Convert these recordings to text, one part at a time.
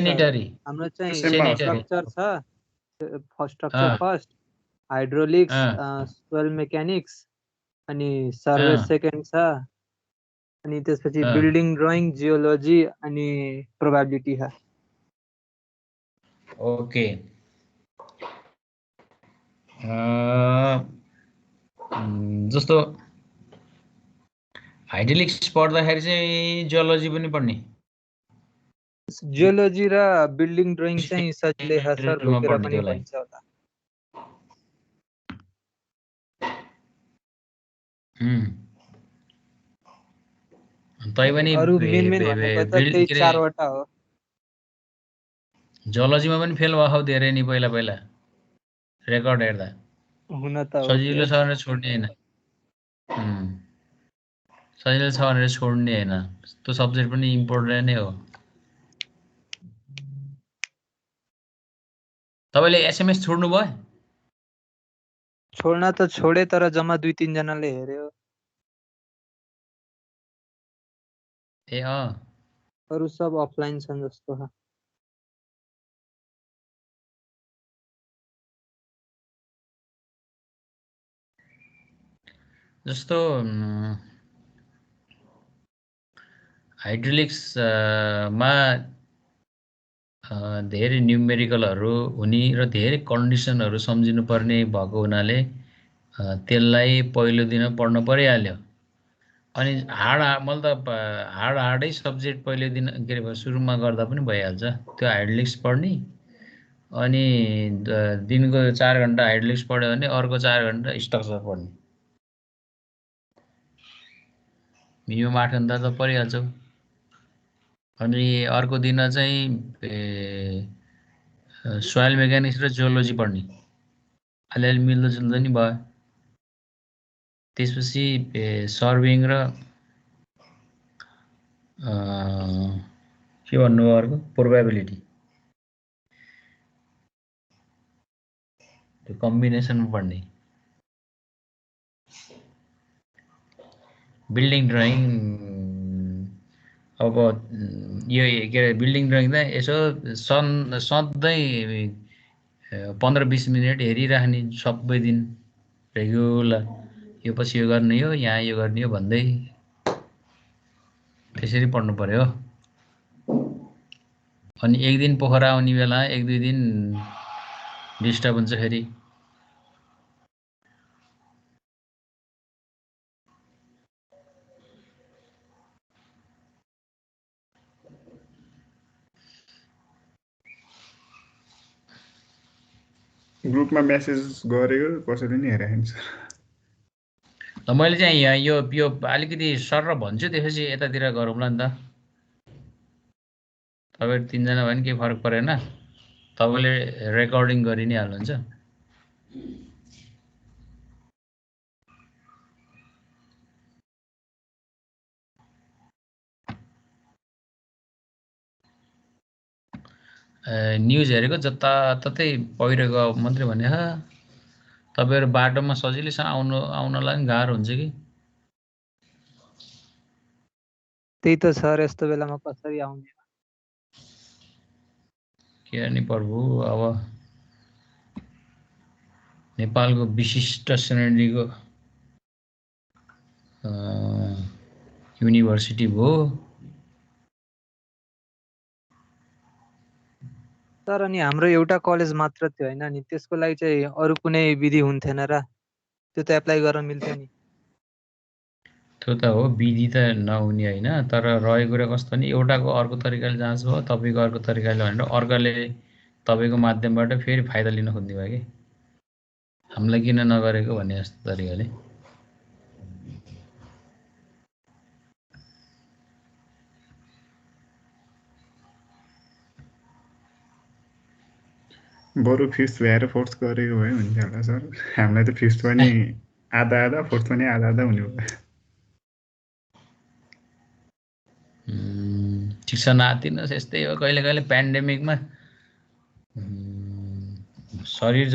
Sanitary हाम्रो चाहिँ सेममा sanitary structure छ स्ट्रक्चर अँ फर्स्ट हाइड्रोलिक्स अँ सोइल मेकानिक्स अनि सर्वे अँ सेकेन्ड छ अनि त्यसपछि अँ बिल्डिङ ड्रइङ जियोलोजी अनि प्रोबेबिलिटी छ ओके जस्तो हाइड्रोलिक्स पढ्दाखेरि चाहिँ जियोलोजी पनि पढ्ने जियोलोजी र बिल्डिङ ड्रइङ चाहिँ सजिलै छ सर जेनरलमा बोकेर पढ्ने पनि त्यसलाई भइन्छ होला तै पनि अरु मेन भनेको त त्यही के अरे चारवटा हो जियोलोजीमा पनि फेल भएको धेरै नि पहिला पहिला रेकर्ड हेर्दा हुन त हो सजिलो छ भनेर छोड्ने होइन सजिलो छ भनेर छोड्ने होइन त्यो सब्जेक्ट पनि इम्पोर्टेन्ट नै हो तपाईँले एसएमएस छोड्नु भयो छोड्न त छोडे तर जम्मा 2-3 जनाले हेर्यो ए अँ अरु सब अफलाइन छन् जस्तो छ जस्तो हाइड्रोलिक्स मा धेरै न्युमेरिकलहरू हुने र धेरै कन्डिसनहरू सम्झिनुपर्ने भएको हुनाले त्यसलाई पहिलो दिन पढ्न परिहाल्यो अनि मैले त हार्डै सब्जेक्ट पहिलो दिन के अरे सुरुमा गर्दा पनि भइहाल्छ त्यो हाइड्रोलिक्स पढ्ने अनि दिनको 4 घण्टा हाइड्रोलिक्स पढ्यो भने अर्को 4 घण्टा स्ट्रक्चर पढ्ने मिनिमम 8 घण्टा त परिहाल्छ अनि अर्को दिन चाहिँ सोइल मेकानिक्स र जियोलोजी पढ्ने अलिअलि मिल्दोजुल्दो नि भयो त्यसपछि सर्विङ र के भन्नुभयो अर्को प्रोबेबिलिटी त्यो कम्बिनेसनमा पढ्ने बिल्डिङ ड्रइङ अब यो के अरे बिल्डिङ ड्रइङ त यसो सधैँ 15-20 मिनट हेरिराख्ने सबै दिन रेगुलर यो पछि यो गर्ने हो यहाँ यो गर्ने हो भन्दै त्यसरी पढ्नु पर्यो अनि एक दिन पोखरा आउने बेला 1-2 दिन डिस्टर्ब हुन्छ फेरि ग्रुपमा मेसेज गरेको कसैले नि हेरेको छैन सर मैले चाहिँ यहाँ यो अलिकति सर भन्छु त्यसपछि यतातिर गरौँला नि त तपाईहरु 3 जना भयो भने केही फरक परेन तपाईले रेकर्डिङ गरि नै हाल्नुहुन्छ न्युज हेरेको जताततै पहिरो गयो मात्रै भने तपाईहरु बाटोमा सजिलैसँग आउनलाई नि गाह्रो हुन्छ कि त्यही त सर यस्तो बेलामा कसरी आउने के गर्ने प्रभु अब नेपालको विशिष्ट श्रेणीको युनिभर्सिटी भो सर अनि हाम्रो एउटा कलेज मात्र थियो हैन नि त्यसको लागि चाहिँ अरु कुनै विधि हुन्थेन र त्यो त एप्लाई गर्न मिल्थ्यो नि त्यो त हो विधि त नहुने हैन तर रहेको कुरा कस्तो नि एउटाको अर्को तरिकाले जाँच भयो तपाईको अर्को तरिकाले भनेर अर्काले तपाईको माध्यमबाट फेरि फाइदा लिन खोज्ने भयो के हामीलाई किन नगरेको भन्ने जस्तो तरिकाले बरु फिफ्थ भएर फोर्थ गरेको भए हुन्थ्यो होला सर हामीलाई त फिफ्थ पनि आधा आधा फोर्थ पनि आधा आधा हुने भयो ठिक छ नातिनुहोस् यस्तै हो कहिले कहिले पेन्डेमिकमा शरीर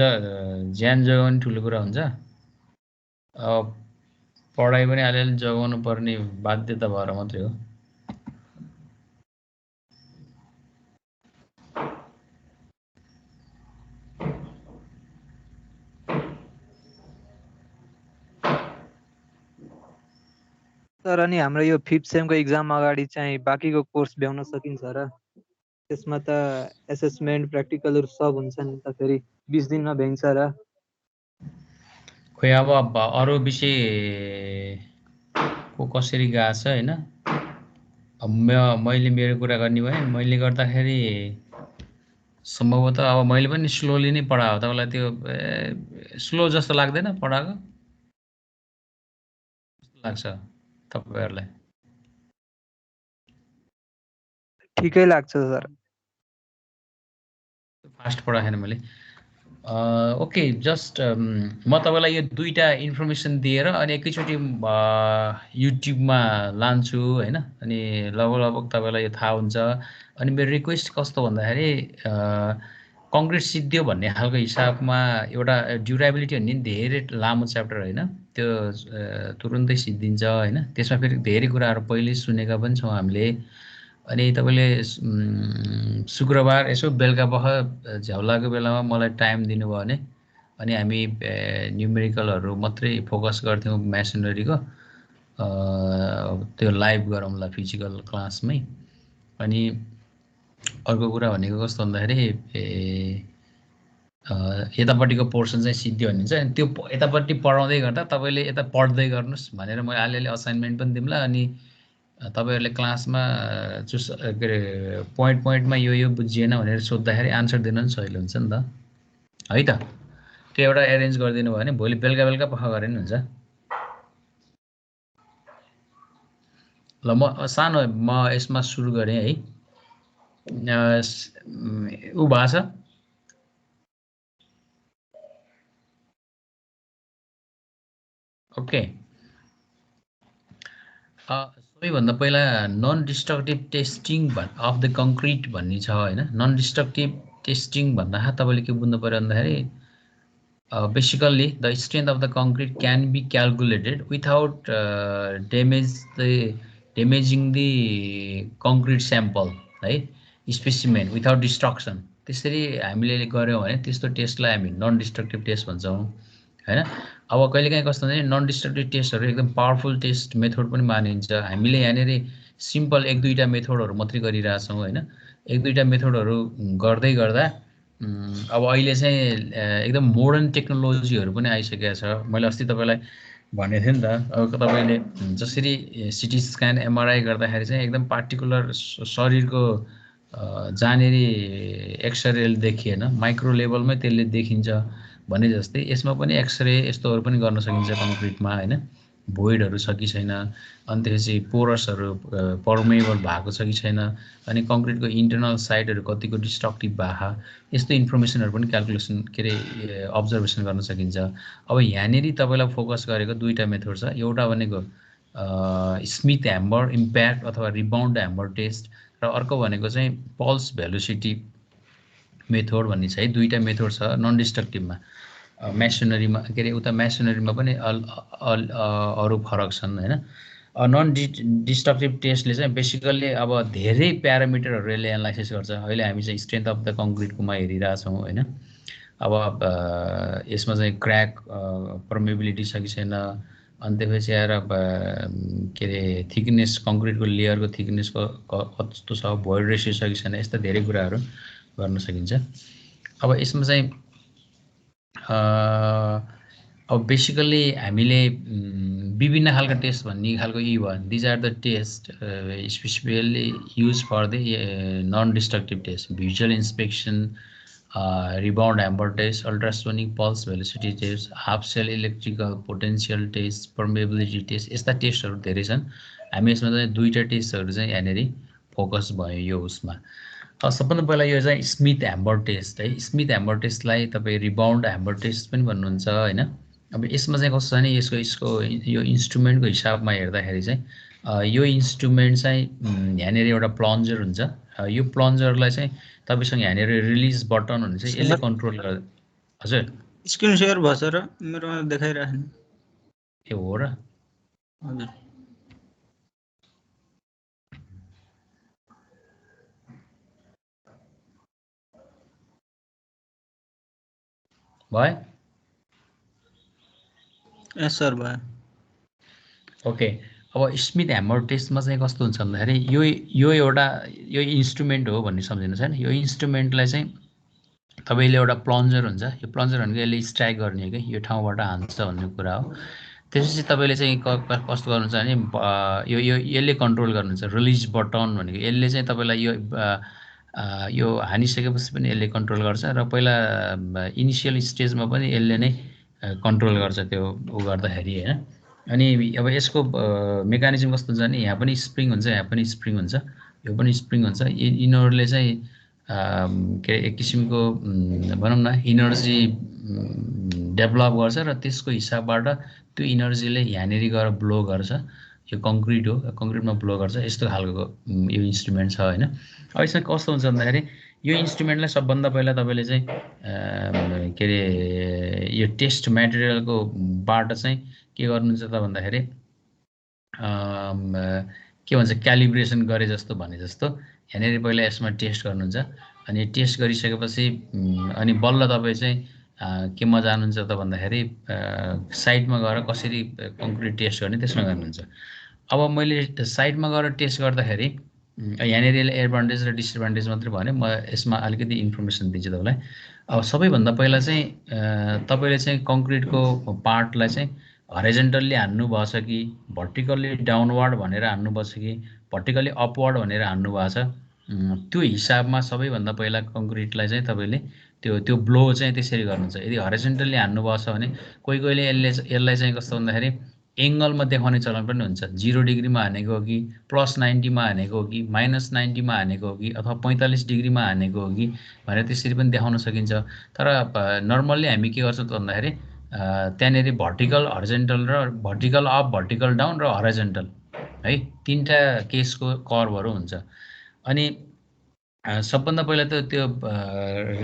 ज्यान जोगाउने ठुलो कुरा हुन्छ अब पढाइ पनि अलिअलि जोगाउनु पर्ने बाध्यता भएर मात्रै हो सर अनि हाम्रो यो 5th सेमको एक्जाम अगाडि चाहिँ बाँकीको कोर्स भ्याउन सकिन्छ र? त्यसमा त एसेसमेन्ट प्र्याक्टिकलहरू सब हुन्छ नि त, फेरि 20 दिनमा भ्याइन्छ र? खोइ अब अरू विषयको कसरी गएको छ होइन। अब मैले मेरो कुरा गर्ने भए मैले गर्दाखेरि सम्भवतः अब मैले पनि स्लोली नै पढाएको, तपाईँलाई त्यो स्लो जस्तो लाग्दैन पढाएको? कस्तो लाग्छ तपाईँहरूलाई? ठिकै लाग्छ सर। फास्ट पढाएन मैले। ओके, जस्ट म तपाईँलाई यो दुईटा इन्फर्मेसन दिएर अनि एकैचोटि युट्युबमा लान्छु होइन। अनि लगभग तपाईँलाई यो थाहा हुन्छ। अनि मेरो रिक्वेस्ट कस्तो भन्दाखेरि कङ्क्रिट सिद्धियो भन्ने खालको हिसाबमा एउटा ड्युरेबिलिटी भन्ने धेरै लामो च्याप्टर होइन, त्यो तुरुन्तै सिद्धिन्छ होइन। त्यसमा फेरि धेरै कुराहरू पहिल्यै सुनेका पनि छौँ हामीले। अनि तपाईँले शुक्रबार यसो बेलुका पख झ्याउलाको बेलामा मलाई टाइम दिनुभयो भने अनि हामी न्युमेरिकलहरू मात्रै फोकस गर्थ्यौँ मेसनरीको, त्यो लाइभ गरौँला फिजिकल क्लासमै। अनि अर्को कुरा भनेको कस्तो भन्दाखेरि यतापट्टिको पोर्सन चाहिँ सिद्धियो भने चाहिँ त्यो यतापट्टि पढाउँदै गर्दा तपाईँले यता पढ्दै गर्नुहोस् भनेर मैले अलिअलि असाइनमेन्ट पनि दिउँला। अनि तपाईँहरूले क्लासमा के अरे पोइन्टमा यो बुझिएन भनेर सोद्धाखेरि आन्सर दिन पनि सजिलो हुन्छ नि त है त। त्यो एउटा एरेन्ज गरिदिनु भयो भने भोलि बेलुका पख गरे नि हुन्छ। ल म सानो म यसमा सुरु गरेँ है। ऊ भएको छ ओके। सबैभन्दा पहिला non destructive testing of the concrete भन्ने छ होइन। नन डिस्ट्रक्टिभ टेस्टिङ भन्दाखेरि तपाईँले के बुझ्नु पऱ्यो भन्दाखेरि basically the strength of the concrete can be calculated without damaging the concrete sample है, स्पेसिमेन विथआउट डिस्ट्रक्सन। त्यसरी हामीले गऱ्यौँ भने त्यस्तो टेस्टलाई हामी नन डिस्ट्रक्टिभ टेस्ट भन्छौँ होइन। अब कहिलेकाहीँ कस्तो हुन्छ नन डिस्ट्रक्टिभ टेस्टहरू एकदम पावरफुल टेस्ट मेथड पनि मानिन्छ। हामीले यहाँनिर सिम्पल 1-2टा मेथडहरू मात्रै गरिरहेछौँ होइन। 1-2टा मेथडहरू गर्दै गर्दा अब अहिले चाहिँ एकदम मोडर्न टेक्नोलोजीहरू पनि आइसकेको छ। मैले अस्ति तपाईँलाई भनेको थिएँ नि त, अब तपाईँले जसरी सिटी स्क्यान एमआरआई गर्दाखेरि चाहिँ एकदम पार्टिकुलर शरीरको जहाँनिर एक्सरे देखिएन माइक्रो लेभलमै त्यसले देखिन्छ भने जस्तै यसमा पनि एक्सरे यस्तोहरू पनि गर्न सकिन्छ कङ्क्रिटमा होइन। भोइडहरू छ कि छैन, अनि त्यसपछि पोरसहरू पर्मेबल भएको छ कि छैन, अनि कङ्क्रिटको इन्टरनल साइडहरू कतिको डिस्ट्रक्टिभ भएको, यस्तो इन्फर्मेसनहरू पनि क्यालकुलेसन के अरे अब्जर्भेसन गर्न सकिन्छ। अब यहाँनिर तपाईँलाई फोकस गरेको 2टा मेथड छ। एउटा भनेको स्मिथ ह्यामर इम्प्याक्ट अथवा रिबाउन्ड ह्यामर टेस्ट, र अर्को भनेको चाहिँ पल्स भेलोसिटी मेथड भन्ने छ है। 2टा मेथड छ नन डिस्ट्रक्टिभमा। मेसनरीमा के अरे उता मेसनरीमा पनि अरू फरक छन् होइन। नन डिस्ट्रक्टिभ टेस्टले चाहिँ बेसिकल्ली अब धेरै प्यारामिटरहरू यसले एनालाइसिस गर्छ। अहिले हामी चाहिँ स्ट्रेन्थ अफ द कङ्क्रिटकोमा हेरिरहेछौँ होइन। अब यसमा चाहिँ क्र्याक पर्मेबिलिटी छ कि छैन, अनि त्यसपछि आएर के अरे थिकनेस कङ्क्रिटको लेयरको थिकनेसको कस्तो छ, भोइड रेसियो छ कि छैन, यस्ता धेरै कुराहरू गर्न सकिन्छ। अब यसमा चाहिँ अब बेसिकल्ली हामीले विभिन्न खालका टेस्ट भन्ने खालको यी भयो। These are the test specifically use for the non destructive test, visual inspection, rebound hammer test, ultrasonic pulse velocity test, half cell electrical potential test, permeability test, यस्ता टेस्टहरू धेरै छन्। हामी यसमा चाहिँ 2टा टेस्टहरू चाहिँ यहाँनिर फोकस भयो यो उसमा। सबभन्दा पहिला यो चाहिँ स्मिथ ह्यामर टेस्ट है। स्मिथ ह्यामर टेस्टलाई तपाईँ रिबाउन्ड ह्यामर टेस्ट पनि भन्नुहुन्छ होइन। अब यसमा चाहिँ कस्तो छ भने यसको यो इन्स्ट्रुमेन्टको हिसाबमा हेर्दाखेरि चाहिँ यो इन्स्ट्रुमेन्ट चाहिँ यहाँनिर एउटा प्लन्जर हुन्छ। यो प्लन्जरलाई चाहिँ तपाईँसँग यहाँनिर रिलिज बटन हुन्छ, यसले कन्ट्रोल गर्छ। हजुर स्क्रिन सेयर भएछ र मेरोमा देखाइराख्नु। ए हो र? हजुर भयो? यस सर भयो। ओके, अब स्मिथ ह्यामर टेस्टमा चाहिँ कस्तो हुन्छ भन्दाखेरि यो एउटा यो इन्स्ट्रुमेन्ट हो भन्ने सम्झिनुहोस् हैन। यो इन्स्ट्रुमेन्टलाई चाहिँ तपाईँले एउटा प्लन्जर हुन्छ, यो प्लन्जर भनेको यसले स्ट्राइक गर्ने हो कि यो ठाउँबाट हान्छ भन्ने कुरा हो। त्यसपछि तपाईँले चाहिँ कस्तो गर्नुहुन्छ भने यो यो यसले कन्ट्रोल गर्नुहुन्छ, रिलिज बटन भनेको यसले चाहिँ तपाईँलाई यो हानिसकेपछि पनि यसले कन्ट्रोल गर्छ र पहिला इनिसियल स्टेजमा पनि यसले नै कन्ट्रोल गर्छ त्यो गर्दाखेरि हैन। अनि अब यसको मेकानिजम कस्तो हुन्छ भने यहाँ पनि स्प्रिङ हुन्छ, यहाँ पनि स्प्रिङ हुन्छ, यो पनि स्प्रिङ हुन्छ। यिनीहरूले चाहिँ के एक किसिमको भनौँ न इनर्जी डेभलप गर्छ र त्यसको हिसाबबाट त्यो इनर्जीले यहाँनिर गएर ब्लो गर्छ। यो कङ्क्रिट हो, कङ्क्रिटमा ब्लो गर्छ। यस्तो खालको यो इन्स्ट्रुमेन्ट छ हैन। अब यसमा कस्तो हुन्छ भन्दाखेरि यो इन्स्ट्रुमेन्टलाई सबभन्दा पहिला तपाईँले चाहिँ के अरे यो टेस्ट मेटेरियलको बाट चाहिँ के गर्नुहुन्छ त भन्दाखेरि के भन्छ क्यालिब्रेसन गरे जस्तो भने जस्तो यहाँनिर पहिला यसमा टेस्ट गर्नुहुन्छ। अनि टेस्ट गरिसकेपछि अनि बल्ल तपाईँ चाहिँ केमा जानुहुन्छ त भन्दाखेरि साइटमा गएर कसरी कङ्क्रिट टेस्ट गर्ने त्यसमा गर्नुहुन्छ। अब मैले साइटमा गएर टेस्ट गर्दाखेरि यहाँनिर एडभान्टेज र डिसएडभान्टेज मात्रै भने म यसमा अलिकति इन्फर्मेसन दिन्छु तपाईँलाई। अब सबैभन्दा पहिला चाहिँ तपाईँले चाहिँ कङ्क्रिटको पार्टलाई चाहिँ हरिजन्टल्ली हान्नु भएछ कि भर्टिकल्ली डाउनवर्ड भनेर हान्नु भएछ कि भर्टिकल्ली अपवर्ड भनेर हान्नु भएको छ, त्यो हिसाबमा सबैभन्दा पहिला कङ्क्रिटलाई चाहिँ तपाईँले त्यो ब्लो चाहिँ त्यसरी गर्नुहुन्छ। यदि हरिजन्टल्ली हान्नु भएको छ भने कोही यसलाई चाहिँ कस्तो भन्दाखेरि एङ्गलमा देखाउने चलन पनि हुन्छ। 0 डिग्रीमा हानेको हो कि +90 मा हानेको हो कि -90 मा हानेको हो कि अथवा 45 डिग्रीमा हानेको हो कि भनेर त्यसरी पनि देखाउन सकिन्छ। तर नर्मल्ली हामी के गर्छौँ त भन्दाखेरि त्यहाँनिर भर्टिकल हरिजन्टल र भर्टिकल अप भर्टिकल डाउन र हरिजन्टल है तीनटा केसको कर्भहरू हुन्छ। अनि सबभन्दा पहिला त त्यो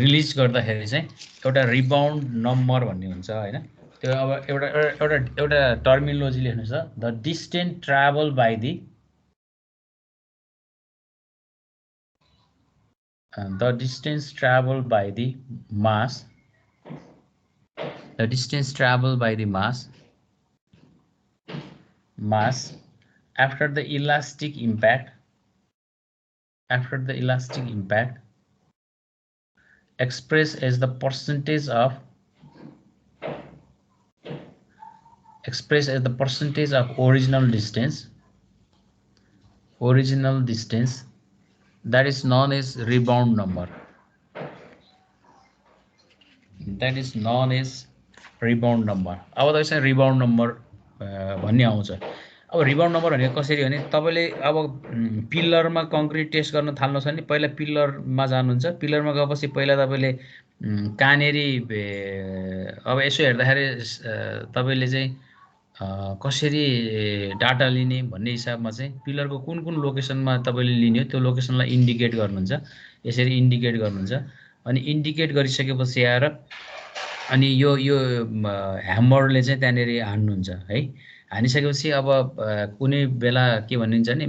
रिलिज गर्दाखेरि चाहिँ एउटा रिबाउन्ड नम्बर भन्ने हुन्छ हैन। त्यो अब एउटा टर्मिनोलोजी लेख्नु छ, the distance travel by the mass after the elastic impact expressed as the percentage of original distance that is known as rebound number. अब त्यसमा रिबाउन्ड नम्बर भन्ने आउँछ। अब रिबाउन्ड नम्बर भनेको कसरी भने तपाईँले अब पिलरमा कङ्क्रिट टेस्ट गर्न थाल्नुहोस् भने पहिला पिलरमा जानुहुन्छ। पिलरमा गएपछि पहिला तपाईँले कहाँनेरि अब यसो हेर्दाखेरि तपाईँले चाहिँ कसरी डाटा लिने भन्ने हिसाबमा चाहिँ पिलरको कुन लोकेसनमा तपाईँले लिने हो त्यो लोकेसनलाई इन्डिकेट गर्नुहुन्छ। यसरी इन्डिकेट गर्नुहुन्छ। अनि इन्डिकेट गरिसकेपछि आएर अनि यो ह्यामरले चाहिँ त्यहाँनिर हान्नुहुन्छ है। हानिसकेपछि अब कुनै बेला के भनिन्छ भने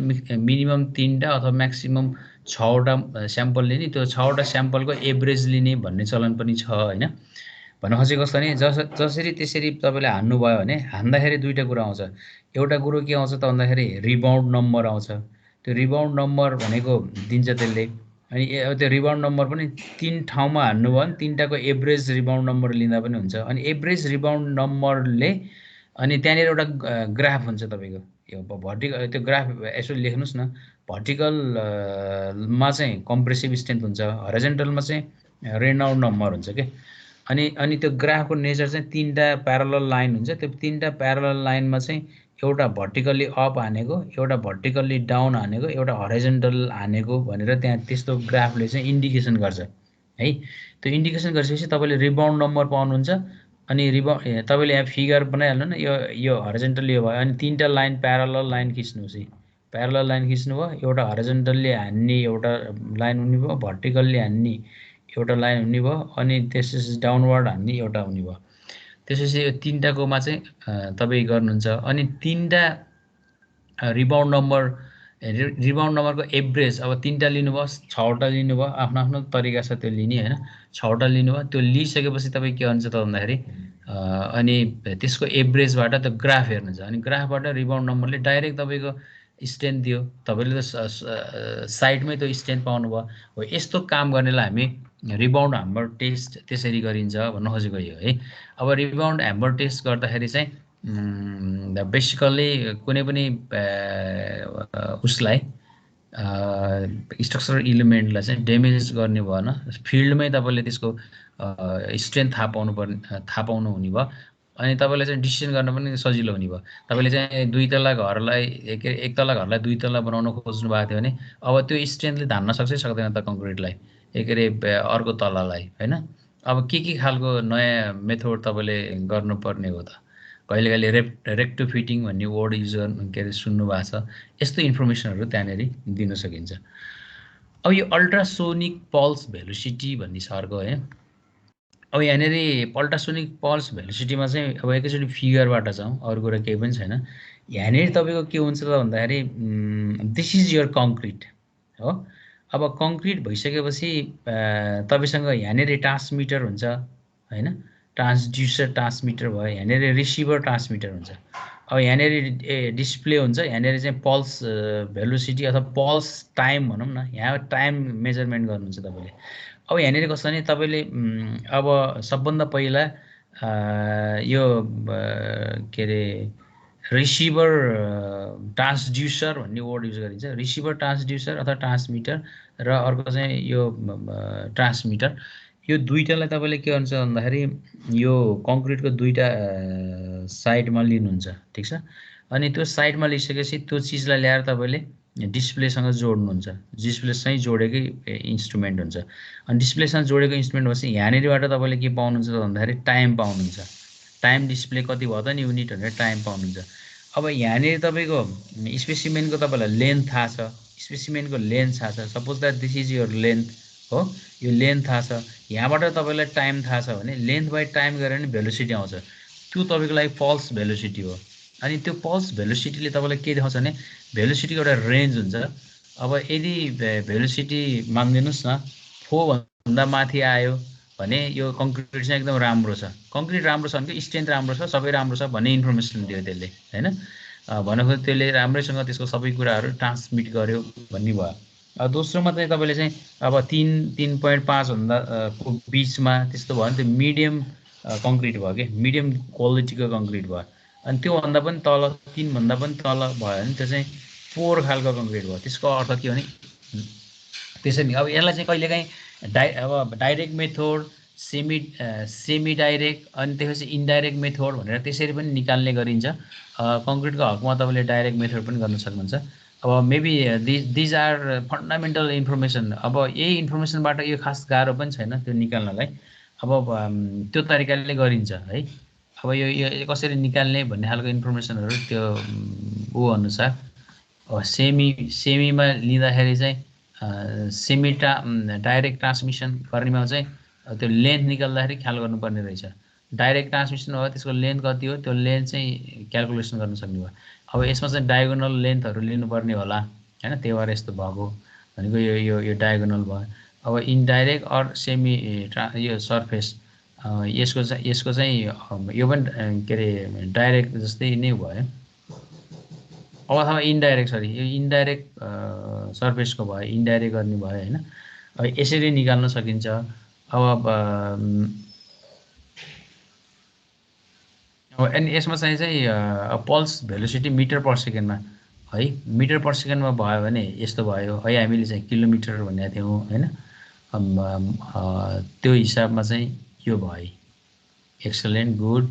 मिनिमम 3टा अथवा म्याक्सिमम 6वटा स्याम्पल लिने, त्यो 6वटा स्याम्पलको एभरेज लिने भन्ने चलन पनि छ हैन। भन्न खोजेको कस्तो भने जसरी त्यसरी तपाईँले हान्नुभयो भने हान्दाखेरि दुईटा कुरा आउँछ। एउटा कुरो के आउँछ त भन्दाखेरि रिबाउन्ड नम्बर आउँछ। त्यो रिबाउन्ड नम्बर भनेको दिन्छ त्यसले। अनि त्यो रिबाउन्ड नम्बर पनि 3 ठाउँमा हान्नुभयो भने 3टाको एभरेज रिबाउन्ड नम्बर लिँदा पनि हुन्छ। अनि एभरेज रिबाउन्ड नम्बरले अनि त्यहाँनिर एउटा ग्राफ हुन्छ तपाईँको। यो भर्टिकल त्यो ग्राफ यसो लेख्नुहोस् न। भर्टिकलमा चाहिँ कम्प्रेसिभ स्ट्रेन्थ हुन्छ, हरिजन्टलमा चाहिँ रेनॉल्ड नम्बर हुन्छ के। अनि त्यो ग्राफको नेचर चाहिँ 3टा प्यारलल लाइन हुन्छ। त्यो 3टा प्यारलल लाइनमा चाहिँ एउटा भर्टिकल्ली अप हानेको, एउटा भर्टिकल्ली डाउन हानेको, एउटा हरिजन्टल हानेको भनेर त्यहाँ त्यस्तो ग्राफले चाहिँ इन्डिकेसन गर्छ है। त्यो इन्डिकेसन गरिसकेपछि तपाईँले रिबाउन्ड नम्बर पाउनुहुन्छ। अनि तपाईँले यहाँ फिगर बनाइहाल्नु न। यो हरिजन्टल्ली यो भयो। अनि 3टा लाइन प्यारलल लाइन खिच्नुहोस्। प्यारलल लाइन खिच्नुभयो, एउटा हरिजन्टल्ली हान्ने एउटा लाइन हुने भयो, भर्टिकल्ली हान्ने एउटा लाइन हुने भयो, अनि त्यसपछि डाउनवर्ड हान्ने एउटा हुने भयो। त्यसपछि यो 3टाकोमा चाहिँ तपाईँ गर्नुहुन्छ। अनि 3टा रिबाउन्ड नम्बर रिबाउन्ड नम्बरको एभरेज अब 3टा लिनुभयो 6वटा लिनुभयो आफ्नो आफ्नो तरिका छ त्यो लिने हैन 6वटा लिनुभयो त्यो लिइसकेपछि तपाईँ के हुन्छ त भन्दाखेरि अनि त्यसको एभरेजबाट त्यो ग्राफ हेर्नुहुन्छ अनि ग्राफबाट रिबाउन्ड नम्बरले डाइरेक्ट तपाईँको स्ट्रेन्थ दियो तपाईँले त साइडमै त्यो स्ट्रेन्थ पाउनुभयो हो यस्तो काम गर्नेलाई हामी रिबाउन्ड ह्याम्बर टेस्ट त्यसरी गरिन्छ भन्न खोजेको यो है अब रिबाउन्ड ह्याम्बर टेस्ट गर्दाखेरि चाहिँ बेसिकल्ली कुनै पनि उसलाई स्ट्रक्चरल इलिमेन्टलाई चाहिँ ड्यामेज गर्ने भएन फिल्डमै तपाईँले त्यसको स्ट्रेन्थ थाहा पाउनु हुने भयो अनि तपाईँलाई चाहिँ डिसिसन गर्न पनि सजिलो हुने भयो तपाईँले चाहिँ 2 तल्ला घरलाई एक तल्ला घरलाई 2 तल्ला बनाउन खोज्नु भएको थियो भने अब त्यो स्ट्रेन्थले धान्न सक्छै सक्दैन त कङ्क्रिटलाई अर्को तल्लालाई हैन अब के खालको नयाँ मेथड तपाईँले गर्नुपर्ने हो त कहिले रेक्टोफिटिङ भन्ने वर्ड युज गर्नु सुन्नु भएको छ यस्तो इन्फर्मेसनहरू त्यहाँनेरि दिन सकिन्छ अब यो अल्ट्रासोनिक पल्स भेलोसिटी भन्ने छ अर्को है अब यहाँनेरि अल्ट्रासोनिक पल्स भेलोसिटीमा चाहिँ अब एकैचोटि फिगरबाट जाउँ अरू कुरा केही पनि छैन यहाँनेरि तपाईँको के हुन्छ त भन्दाखेरि दिस इज योर कङ्क्रिट हो अब कङ्क्रिट भइसकेपछि तपाईँसँग यहाँनेरि ट्रान्समिटर हुन्छ हैन ट्रान्सड्युसर ट्रान्समिटर भयो यहाँनेरि रिसिभर ट्रान्समिटर हुन्छ अब यहाँनेरि डिस्प्ले हुन्छ यहाँनेरि चाहिँ पल्स भेलोसिटी अथवा पल्स टाइम भनौँ न यहाँ टाइम मेजरमेन्ट गर्नुहुन्छ तपाईँले अब यहाँनेरि कस्तो भने तपाईँले अब सबभन्दा पहिला यो के अरे रिसिभर ट्रान्सड्युसर भन्ने वर्ड युज गरिन्छ रिसिभर ट्रान्सड्युसर अथवा ट्रान्समिटर र अर्को चाहिँ यो ट्रान्समिटर यो दुईटालाई तपाईँले के गर्नुहुन्छ भन्दाखेरि यो कङ्क्रिटको दुईटा साइडमा लिनुहुन्छ ठिक छ अनि त्यो साइडमा लिइसकेपछि त्यो चिजलाई ल्याएर तपाईँले डिस्प्लेसँग जोड्नुहुन्छ डिस्प्लेसँग जोडेकै इन्स्ट्रुमेन्ट हुन्छ अनि डिस्प्लेसँग जोडेको इन्स्ट्रुमेन्ट भएपछि यहाँनिरबाट तपाईँले के पाउनुहुन्छ त भन्दाखेरि टाइम पाउनुहुन्छ टाइम डिस्प्ले कति भयो त नि युनिट भनेर टाइम पाउनुहुन्छ अब यहाँनिर तपाईँको स्पेसिमेनको तपाईँलाई लेन्थ थाहा छ स्पेसिमेनको लेन्थ थाहा छ suppose that this is your length हो यो लेन्थ थाहा छ यहाँबाट तपाईँलाई टाइम थाहा छ भने लेन्थ बाई टाइम गरेर नि भेलोसिटी आउँछ त्यो तपाईँको लागि पल्स भेलोसिटी हो अनि त्यो पल्स भेलोसिटीले तपाईँलाई के देखाउँछ भने भेलोसिटीको एउटा रेन्ज हुन्छ अब यदि भेलोसिटी मानिदिनुहोस् न 4 भन्दा माथि आयो भने यो कङ्क्रिट चाहिँ एकदम राम्रो छ कङ्क्रिट राम्रो छ भने स्ट्रेन्थ राम्रो छ सबै राम्रो छ भन्ने इन्फर्मेसन दियो त्यसले हैन भनेको त्यसले राम्रैसँग त्यसको सबै कुराहरू ट्रान्समिट गर्यो भन्ने भयो दोस्रोमा चाहिँ तपाईँले चाहिँ अब 3.5 भन्दा को बिचमा त्यस्तो भयो भने त्यो मिडियम कङ्क्रिट भयो कि मिडियम क्वालिटीको कङ्क्रिट भयो अनि त्योभन्दा पनि तल 3 भन्दा पनि तल भयो भने त्यो चाहिँ पोर खालको कङ्क्रिट भयो त्यसको अर्थ के भने त्यसरी अब यसलाई चाहिँ कहिलेकाहीँ अब डाइरेक्ट मेथड सेमी डाइरेक्ट अनि त्यसपछि इन्डाइरेक्ट मेथड भनेर त्यसरी पनि निकाल्ने गरिन्छ कङ्क्रिटको हकमा तपाईँले डाइरेक्ट मेथड पनि गर्न सक्नुहुन्छ अब maybe these are fundamental information अब यही इन्फर्मेसनबाट यो खास गाह्रो पनि छैन त्यो निकाल्नलाई अब त्यो तरिकाले गरिन्छ है अब यो कसरी निकाल्ने भन्ने खालको इन्फर्मेसनहरू त्यो ऊ अनुसार सेमीमा लिँदाखेरि चाहिँ डाइरेक्ट ट्रान्समिसन गर्नेमा चाहिँ त्यो लेन्थ निकाल्दाखेरि ख्याल गर्नुपर्ने रहेछ डाइरेक्ट ट्रान्समिसन हो त्यसको लेन्थ कति हो त्यो लेन्थ चाहिँ क्यालकुलेसन गर्न सक्ने भयो अब यसमा चाहिँ डायगोनल लेन्थहरू लिनुपर्ने होला हैन त्यही भएर यस्तो भएको भनेको यो डायगोनल भयो अब इनडाइरेक्ट अर सेमी यो सर्फेस यसको चाहिँ यो पनि के अरे डाइरेक्ट जस्तै नै भयो अब अथवा इनडाइरेक्ट सरी यो इनडाइरेक्ट सर्फेसको भयो इनडाइरेक्ट गर्ने भयो हैन अब यसरी निकाल्न सकिन्छ अब अनि यसमा चाहिँ पल्स भेलोसिटी मिटर पर सेकेन्डमा है मिटर पर सेकेन्डमा भयो भने यस्तो भयो है हामीले चाहिँ किलोमिटर भनेको थियौँ हैन त्यो हिसाबमा चाहिँ यो भयो एक्सलेन्ट गुड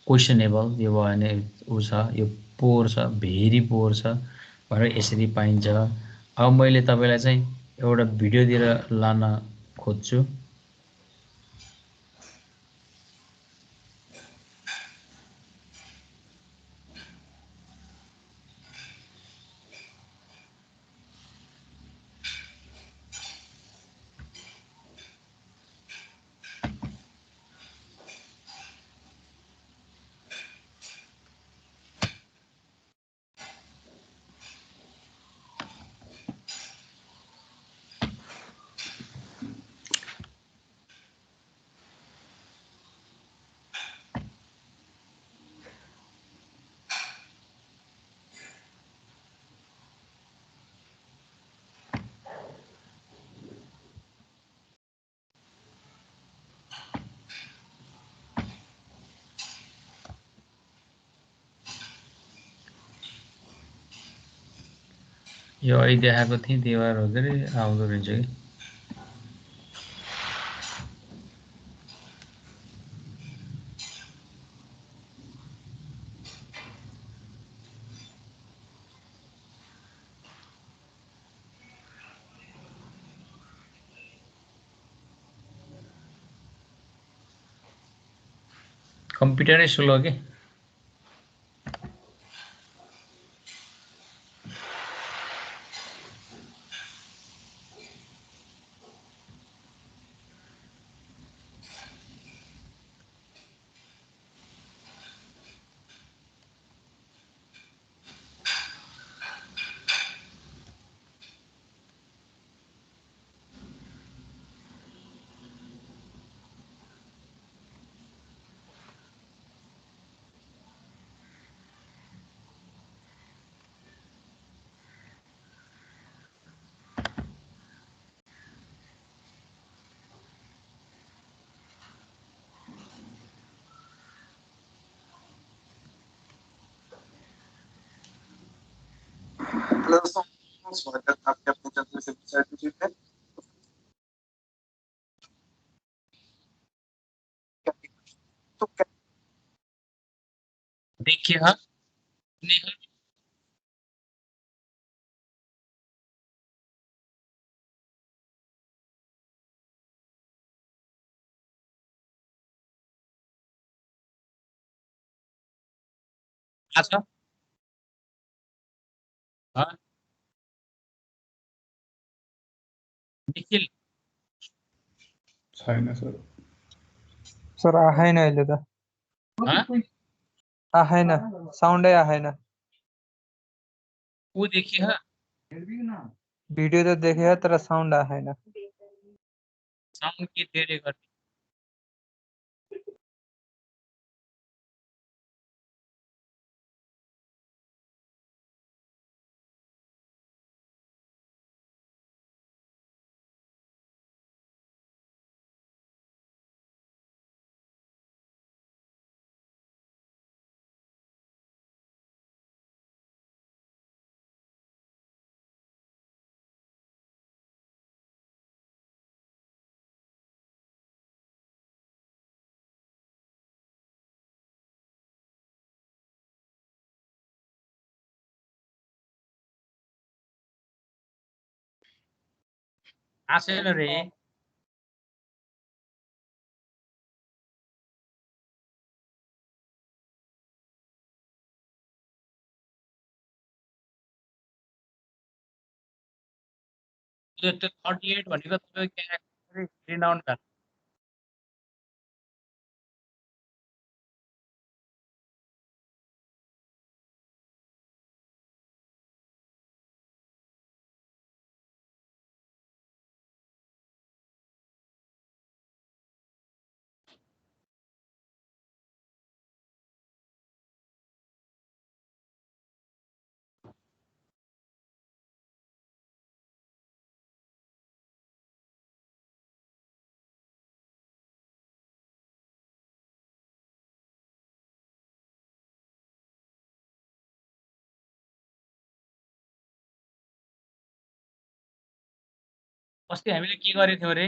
क्वेसनेबल यो भयो भने ऊ छ यो पोर छ भेरी पोर छ भनेर यसरी पाइन्छ अब मैले तपाईँलाई चाहिँ एउटा भिडियो दिएर लान खोज्छु यो अहिले देखाएको थिएँ त्यही भएर हो के अरे आउँदो रहेछ कि कम्प्युटरै स्लो के हेलो दोस्तों, स्वागत है आपके अपने चैनल से यूट्यूब पे। तो देखिए हाँ नेहा थाहा छ हाँ निखिल छैन सर सर आएन अहिले त हाँ आएन साउन्डै आएन ऊ देखिए हाँ भिडियो त देखे तर साउन्ड आएन साउन्ड के धेरै गर्ने आसेन रे त्यो 38 भनेको तपाईको क्या रिनाउन्ड भ्यालु अस्ति हामीले के गरेको थियौँ रे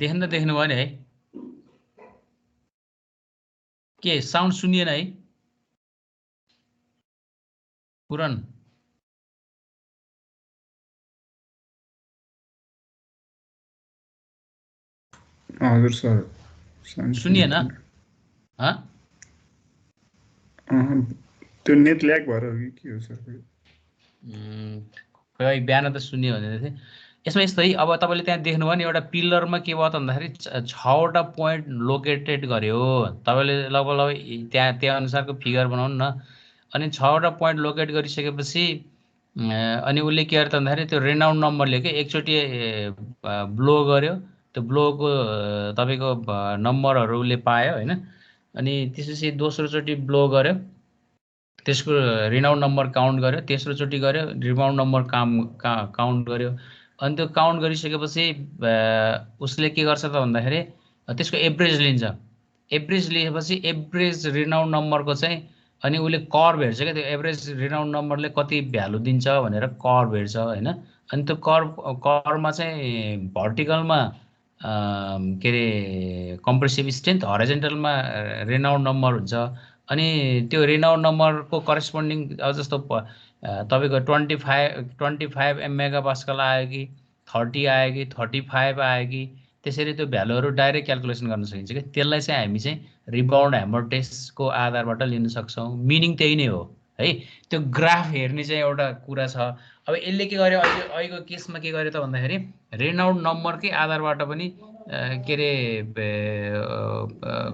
देख्न त देख्नु भयो नि है के साउन्ड सुनिएन है पुरन हजुर सर सुनिएन हाँ त्यो नेट ल्याग भएर हो कि के हो सर? खै बिहान त सुन्यो भने थिएँ। यसमा यस्तो है, अब तपाईँले त्यहाँ देख्नुभयो नि एउटा पिलरमा के भयो त भन्दाखेरि 6वटा पोइन्ट लोकेटेड गर्यो। तपाईँले लगभग त्यहाँ अनुसारको फिगर बनाउनु न। अनि 6वटा पोइन्ट लोकेट गरिसकेपछि अनि उसले के गर्यो त भन्दाखेरि त्यो रेनाउन्ड नम्बरले के एकचोटि ब्लो गर्यो। त्यो ब्लोको तपाईँको नम्बरहरू उसले पायो होइन। अनि त्यसपछि दोस्रोचोटि ब्लो गर्यो, त्यसको रिनाउन्ड नम्बर काउन्ट गर्यो, तेस्रोचोटि गर्यो रिनाउन्ड नम्बर काउन्ट गर्यो। अनि त्यो काउन्ट गरिसकेपछि उसले के गर्छ त भन्दाखेरि त्यसको एभरेज लिन्छ। एभरेज लिएपछि एभरेज रिनाउन्ड नम्बरको चाहिँ अनि उसले कर्भ हेर्छ क्या, त्यो एभरेज रिनाउन्ड नम्बरले कति भ्यालु दिन्छ भनेर कर्भ हेर्छ होइन। अनि त्यो कर्भमा चाहिँ भर्टिकलमा के अरे कम्प्रेसिभ स्ट्रेन्थ, हरिजोन्टलमा रेनाउन्ड नम्बर हुन्छ। अनि त्यो रेनाउन्ड नम्बरको करेस्पोन्डिङ अब जस्तो तपाईँको 25 मेगापास्कल आयो कि 30 आयो कि 35 आयो कि, त्यसरी त्यो भ्यालुहरू डाइरेक्ट क्यालकुलेसन गर्न सकिन्छ कि। त्यसलाई चाहिँ हामी चाहिँ रिबाउन्ड ह्यामर टेस्टको आधारबाट लिन सक्छौँ। मिनिङ त्यही नै हो है। त्यो ग्राफ हेर्ने चाहिँ एउटा कुरा छ। अब यसले के गर्यो अहिलेको केसमा के गर्यो त भन्दाखेरि रेनाउन्ड नम्बरकै आधारबाट पनि के अरे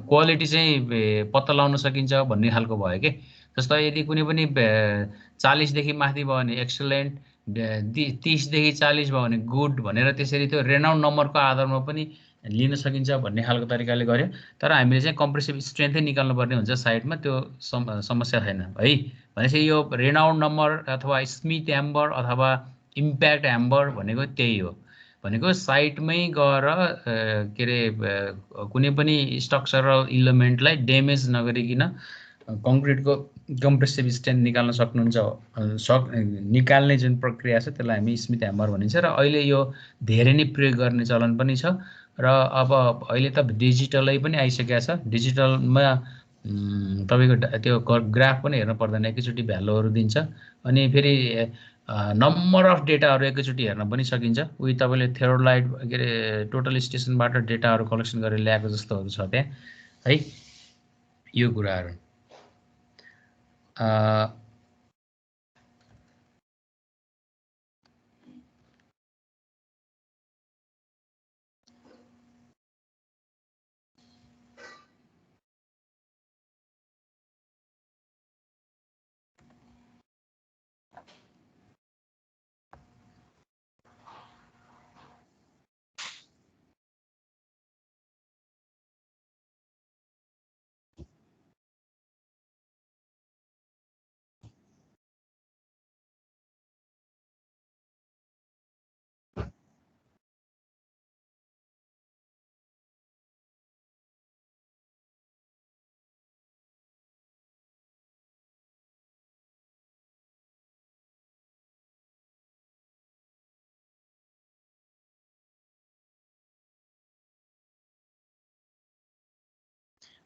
क्वालिटी चाहिँ पत्ता लगाउन सकिन्छ भन्ने खालको भयो कि। जस्तो यदि कुनै पनि 40देखि माथि भयो भने एक्सलेन्ट, 30देखि 40 भयो भने गुड भनेर त्यसरी त्यो रेनाउन्ड नम्बरको आधारमा पनि लिन सकिन्छ भन्ने खालको तरिकाले गर्यो। तर हामीले चाहिँ कम्प्रेसिभ स्ट्रेन्थै निकाल्नुपर्ने हुन्छ साइडमा, त्यो समस्या छैन है। भनेपछि यो रेनाउन्ड नम्बर अथवा स्मिथ ह्याम्बर अथवा इम्प्याक्ट ह्याम्बर भनेको त्यही हो। भनेको साइटमै गएर के अरे कुनै पनि स्ट्रक्चरल इलिमेन्टलाई ड्यामेज नगरिकन कङ्क्रिटको कम्प्रेसिभ स्ट्रेन्थ निकाल्न सक्नुहुन्छ। निकाल्ने जुन प्रक्रिया छ त्यसलाई हामी स्मिथ ह्यामर भनिन्छ। र अहिले यो धेरै नै प्रयोग गर्ने चलन पनि छ। र अब अहिले त डिजिटलै पनि आइसकेको छ। डिजिटलमा तपाईँको त्यो ग्राफ पनि हेर्नु पर्दैन, एकैचोटि भ्यालुहरू दिन्छ। अनि फेरि नम्बर अफ डेटाहरू एकैचोटि हेर्न पनि सकिन्छ। उही तपाईँले थेरोलाइट के अरे टोटल स्टेसनबाट डेटाहरू कलेक्सन गरेर ल्याएको जस्तोहरू छ त्यहाँ है। यो कुराहरू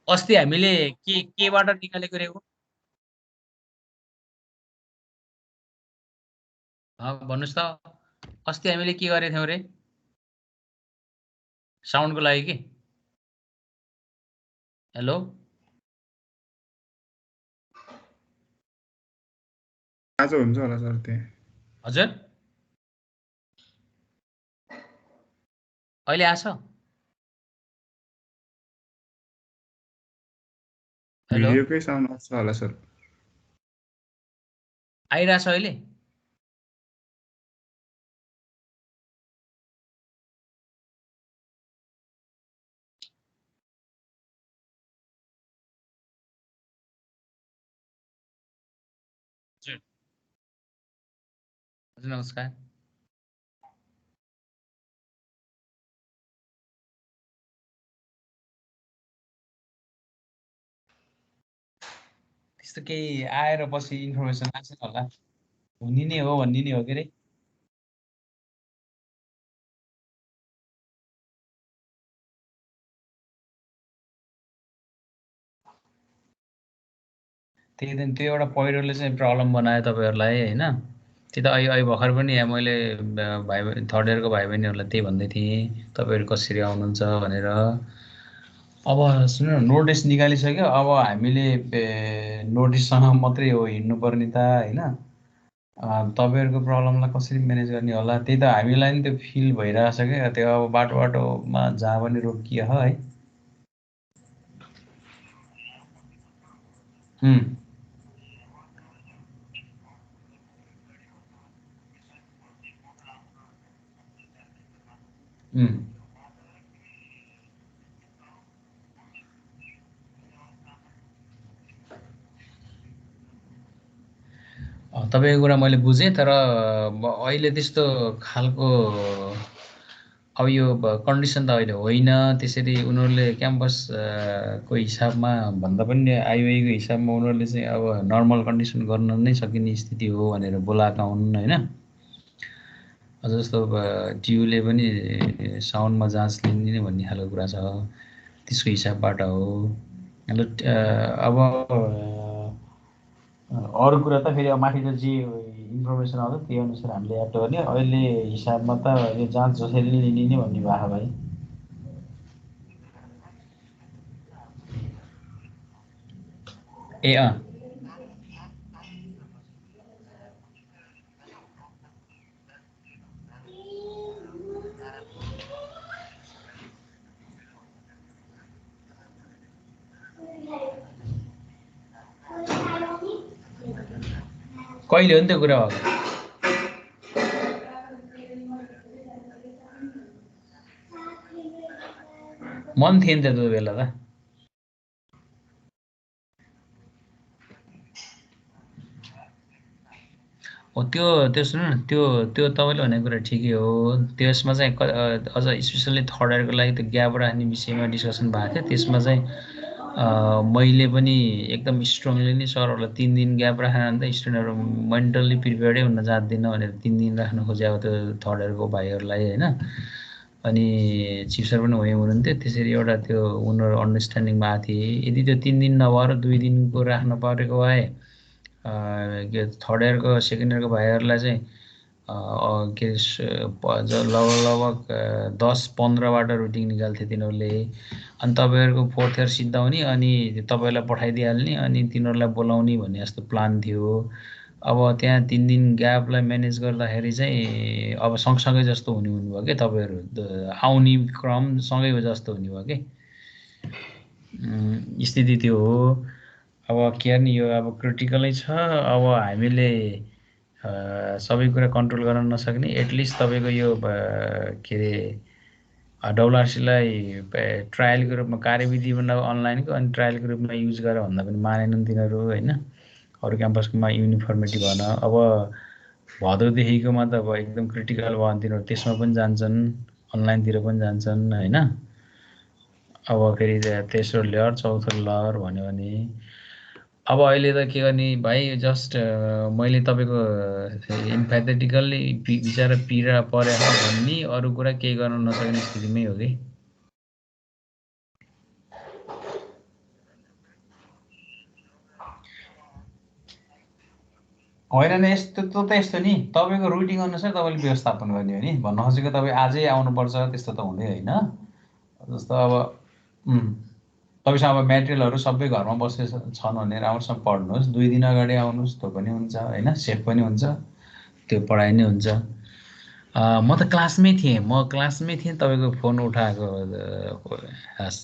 अस्ति हामीले केबाट निकालेको रे हो? भन्नुहोस् त, अस्ति हामीले के गरेको थियौँ रे साउन्डको लागि कि? हेलो आज हुन्छ होला सर त्यहाँ? हजुर अहिले आछ? हेलो भिडियोकै साउन्ड आउँछ होला सर? आइरहेछ अहिले? हजुर नमस्कार। त्यस्तो केही आएर पछि इन्फर्मेसन आएको छैन होला, हुने नै हो भन्ने नै हो के अरे। त्यही दिन त्यो एउटा पहिरोले चाहिँ प्रब्लम बनायो तपाईँहरूलाई होइन। त्यो त अहिले भर्खर पनि यहाँ मैले थर्ड इयरको भाइ बहिनीहरूलाई त्यही भन्दै थिएँ, तपाईँहरू कसरी आउनुहुन्छ भनेर। अब सुन्नु न, नोटिस निकालिसक्यो। अब हामीले नोटिससँग मात्रै हो हिँड्नुपर्ने त होइन। तपाईँहरूको प्रब्लमलाई कसरी म्यानेज गर्ने होला त्यही त हामीलाई नि त्यो फिल भइरहेछ क्या। त्यो अब बाटो बाटोमा जहाँ पनि रोकियो है। उम्, उम्। तपाईँको कुरा मैले बुझेँ, तर अहिले त्यस्तो खालको अब यो कन्डिसन त अहिले होइन। त्यसरी उनीहरूले क्याम्पस को हिसाबमा भन्दा पनि आइओईको हिसाबमा उनीहरूले चाहिँ अब नर्मल कन्डिसन गर्न नै सकिने स्थिति हो भनेर बोलाएका हुन् होइन। जस्तो टियुले पनि साउनमा जाँच लिने भन्ने खालको कुरा छ, त्यसको हिसाबबाट हो। अब अरू कुरा त फेरि अब माथिको जे इन्फर्मेसन आउँछ त्यही अनुसार हामीले एक्ट गर्ने। अहिले हिसाबमा त यो जाँच जसरी लिने भन्ने भयो भाइ। ए अँ कहिले हो नि त्यो कुरा भएको? मन थिएन त्यति बेला त। त्यो त्यो सुन्नु न, त्यो त्यो तपाईँले भनेको कुरा ठिकै हो। त्यसमा चाहिँ अझ स्पेसल्ली थर्ड इयरको लागि त्यो ग्याप राख्ने विषयमा डिस्कसन भएको थियो। त्यसमा चाहिँ मैले पनि एकदम स्ट्रङली नै सरहरूलाई 3 दिन ग्याप राखेन भने त स्टुडेन्टहरू मेन्टल्ली प्रिपेयर्डै हुन जाँदैन भनेर 3 दिन राख्न खोजेको त्यो थर्ड इयरको भाइहरूलाई होइन। अनि चिफ सर पनि वहीँ हुनुहुन्थ्यो। त्यसरी एउटा त्यो उनीहरू अन्डरस्ट्यान्डिङमा आएको थिए। यदि त्यो 3 दिन नभएर 2 दिनको राख्न परेको भए के थर्ड इयरको सेकेन्ड इयरको भाइहरूलाई चाहिँ के अरे लगभग लगभग 10-15बाट रुटिन निकाल्थे तिनीहरूले। अनि तपाईँहरूको फोर्थ इयर सिद्धाउने अनि तपाईँलाई पठाइदिइहाल्ने अनि तिनीहरूलाई बोलाउने भन्ने जस्तो प्लान थियो। अब त्यहाँ 3 दिन ग्यापलाई म्यानेज गर्दाखेरि चाहिँ अब सँगसँगै जस्तो हुनुभयो क्या। तपाईँहरू आउने क्रम सँगै हो जस्तो हुने भयो कि स्थिति त्यो हो। अब के गर्ने, यो अब क्रिटिकलै छ। अब हामीले सबै कुरा कन्ट्रोल गर्न नसक्ने एटलिस्ट तपाईँको यो के अरे डब्लुआरसीलाई ट्रायलको रूपमा कार्यविधि बनाऊ अनलाइनको अनि ट्रायलको रूपमा युज गरेर भन्दा पनि मानेनन् तिनीहरू होइन। अरू क्याम्पसकोमा युनिफर्मिटी भन। अब भदौदेखिकोमा त अब एकदम क्रिटिकल भयो भने तिनीहरू त्यसमा पनि जान्छन्, अनलाइनतिर पनि जान्छन् होइन। अब फेरि तेस्रो लेयर चौथो लेयर भन्यो भने अब अहिले त के गर्ने भाइ। जस्ट मैले तपाईँको इम्प्याथेटिकल्ली बिचरा पीडा परे भन्ने, अरू कुरा केही गर्न नसक्ने स्थितिमै हो कि। होइन नि, यस्तो त यस्तो नि तपाईँको रुटिन अनुसार तपाईँले व्यवस्थापन गर्ने हो नि। भन्न खोजेको तपाईँ आजै आउनुपर्छ त्यस्तो त हुँदै होइन। जस्तो अब तपाईँसँग अब मेटेरियलहरू सबै घरमा बसेर छन् भने राम्रोसँग पढ्नुहोस्। 2 दिन अगाडि आउनुहोस्, त्यो पनि हुन्छ होइन। सेफ पनि हुन्छ, त्यो पढाइ नै हुन्छ। म त क्लासमै थिएँ, तपाईँको फोन उठाएको हस्।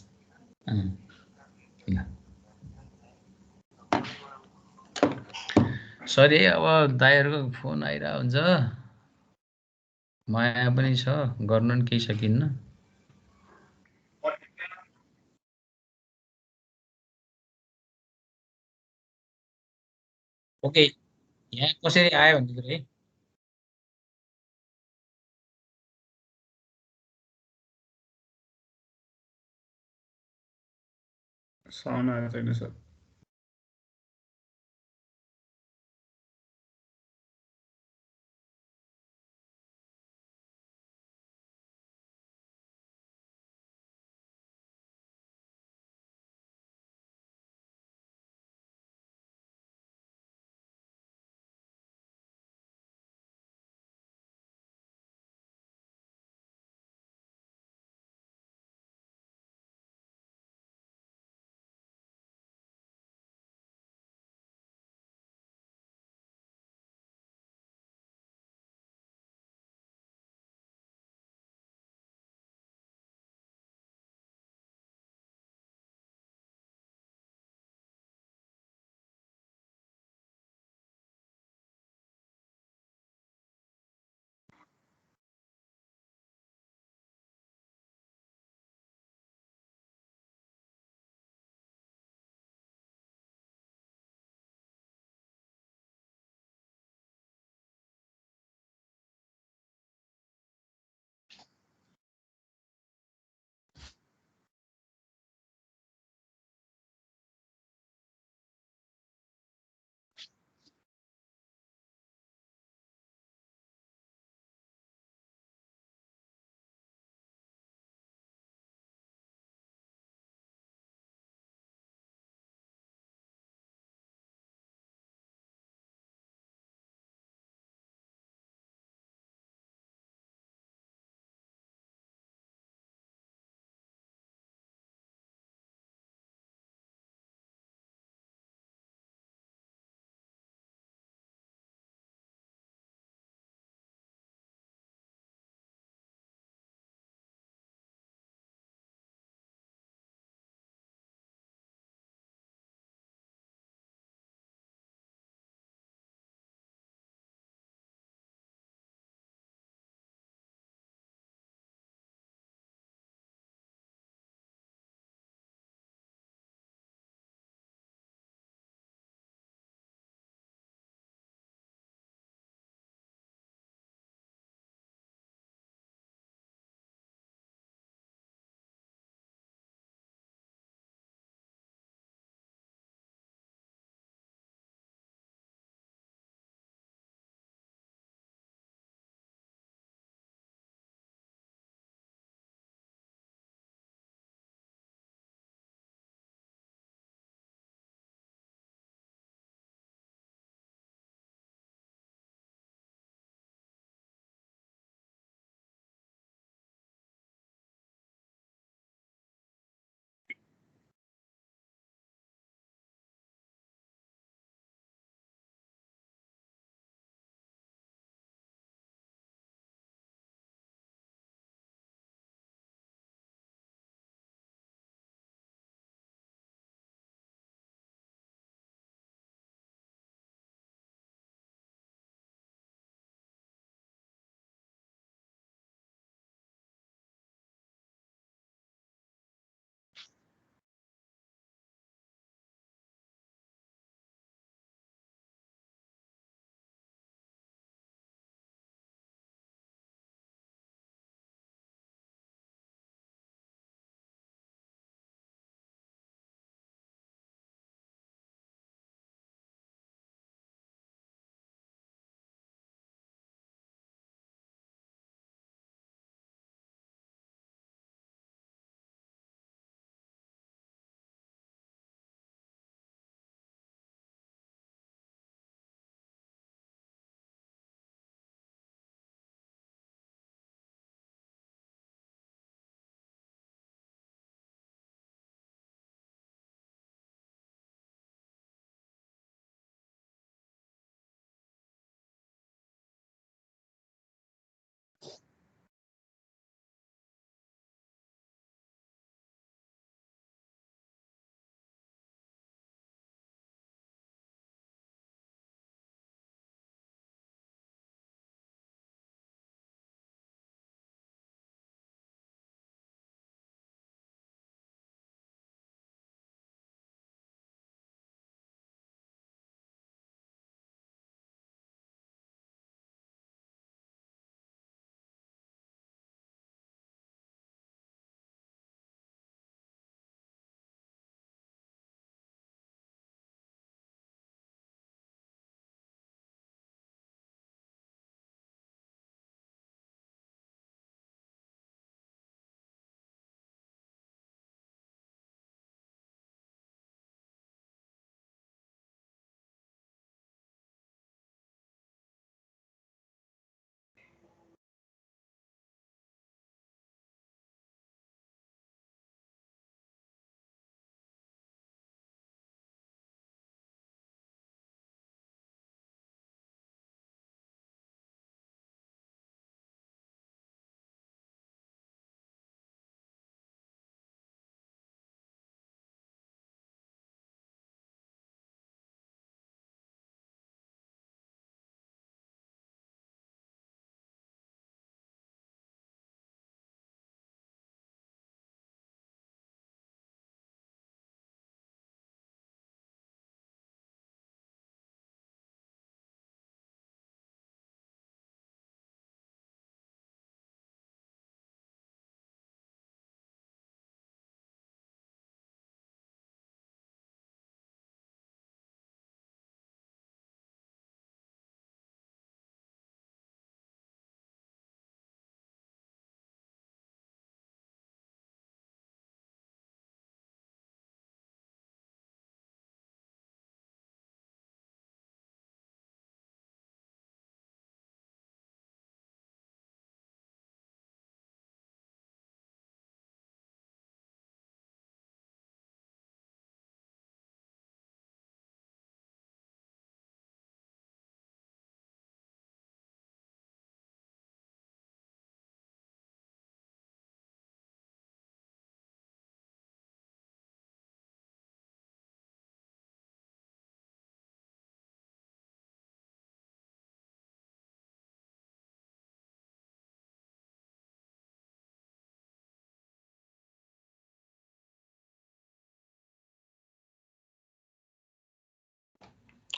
ल सरी है, अब दाइहरूको फोन आइरहेको हुन्छ। माया पनि छ, गर्नु नि केही सकिन्न। ओके, यहाँ कसरी आयो भन्ने कुरा है। साउन्ड आएको छैन सर।